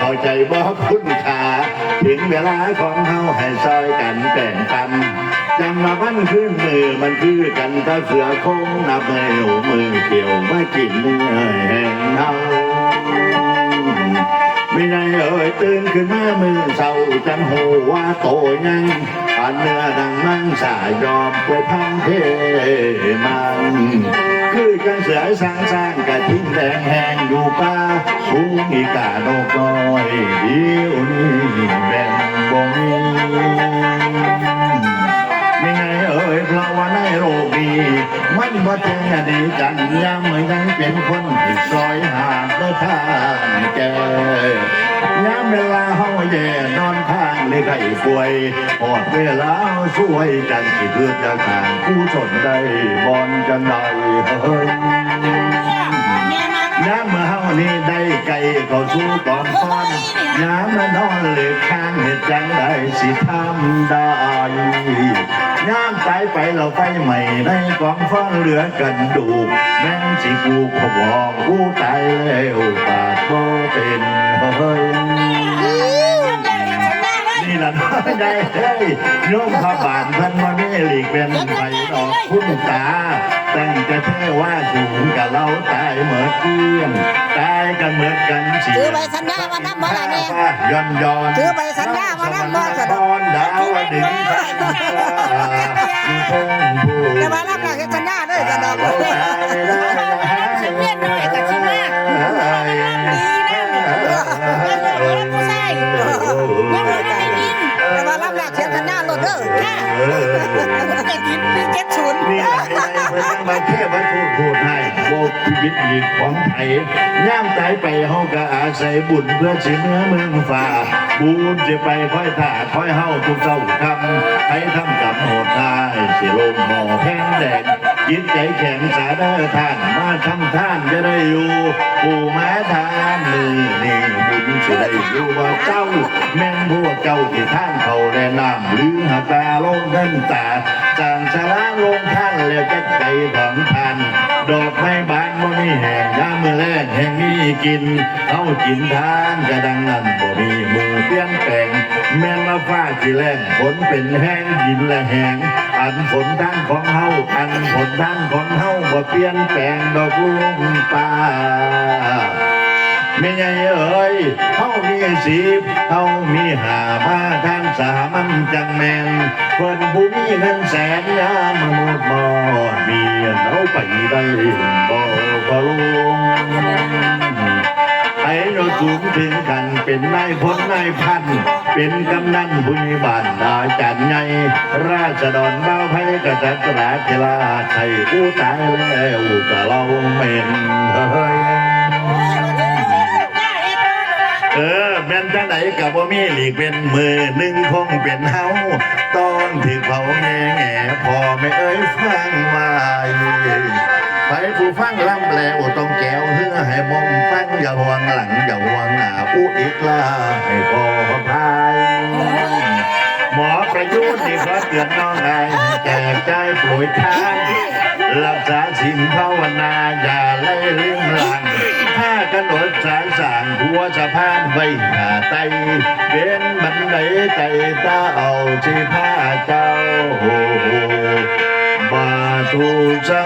เข้าใจบ่คุณค่าถึงเวลาของเฮาให้ซอยกันแบ่งปันจังมาวันขึ้นมือมันคือกันก็เสือคงนับเมื่อมือเกี่ยวมากินเนื้อแห่งเฮาไม่ไงเอ่ยตื่นขึ้นมามือเศร้าจังหูว่าโตยังผ่านเนื้อดังมังสายอมไปพังเทมันคือกันเสือสร้างกะทิ้งแดงแห้งอยู่ป่าสูงอีกาโนกน้อยเดียวนี้แบ่งบ่มีไม่ไงเอ่ยเพราะว่าในโลกนี้มันบ่เจอดีกันยามเหมือนยังเป็นคนที่ซอยหาเดินทางแก่ยามเวลาเฮาแย่นอนข้างเลยไข้ป่วยพอดเวลาช่วยกันที่เพื่อจะทางผู้ชนได้บอนกันได้เฮ้ยน้ำเมื่อเฮานี่ได้ไก่เข้าสู่กองฟ้อนน้ำมันนอนเลยข้างเหตุจังได้สิทำได้น้ำตายไปเราไฟใหม่ในกองฟ้อนเหลือกันดูแม่งสิกูขบองกูตายแล้วปาดบ่เป็นเฮ้ยนี่ล่ะได้เฮ้ยโยมข้าบานท่านมาไม่หลีกเป็นไฟดอกคุณตาตั้งจะเทว่าสูงกับเราตายเหมือนเพื่อนตายกันเหมือนกันสิถือใบสัญญาว่าน้ำบ่ละเนี่ยย้อนถือใบสัญญาว่าน้ำบ่สะดอกดาวดึงแต่ว่ารับหลักสัญญาด้วยสะดอกชิ้นเล่นด้วยกับชิ้นแรกดีนะผู้ชายยังไม่ได้ยินแต่ว่ารับหลักสัญญาหลดเด้อค่ะจะกิน70นี่มาเทพทูตพูดให้โบกชีวิตอีกของไทยย่ามตายไปเฮาก็อาศัยบุญเพื่อสิเนื้อเมืองฟ้าบุญจะไปค่อยถ่าค่อยเฮาทุกเจ้าคำให้ทำกับโหดทายสิลงหม้อแห้งแดงจิตใจแข็งสาเด้อท่านมาทำท่านจะได้อยู่ผู้มาทานมือนี่บุญจะได้อยู่ว่าเจ้าแม่นพวกเจ้าที่ท่านเขาแนะนำหรือหาตาลงเงินตาจางชะล้างลงท่านแล้วจะใจของท่านดอกไม้บานบ่มีแห่งยามมือแรกแห่งมีกินเขากินทานกระดังนั้นบ่มีมือเปลี่ยนแปลงแม่นมาฟ้าที่แรงฝนเป็นแห้งดินและแห้งอันฝนทางของเฮาอันฝนทางของเฮาบ่เปลี่ยนแปลงดอกลุงป่าไม่ไงเอ่ยเฮามี10เฮามี5มาทางสามันจังแมนเพิ่นผู้มีเงินแสนยามมนุษย์บ่มีเอาไปได้บ่ก็ลงให้เราสูงถึงกันเป็นนายพลนายพันเป็นกำนันผู้ใหญ่บ้านอาจารย์ใหญ่ราษฎรเบาไพกษัตริย์ราชลาไทยผู้ตายแล้วก็เราเม่นเฮ้ยแม่นจังไหนกับว่ามีหลีกเป็นมือหนึ่งคงเป็นเฮาตอนที่เผาแง่แง่พอไม่เอ้ยฟังไว้ไปผู้ฟังล่ำแล้วต้องแก้วเพื่อให้มองฟังอย่าห่วงหลังอย่าห่วงหน้าผู้อีกล่าให้พอพายหมอประยุทธ์ที่เขาเตือนน้องไอ้แจกใจโปรยทานรักษาศีลภาวนาอย่าไล่เรื่องหลังถ้ากระโดดสารสั่งหัวสะพานไว้หน้าไตเป็นบันไดไตตาเอาที่ผ้าเจ้ามาถูกเจ้า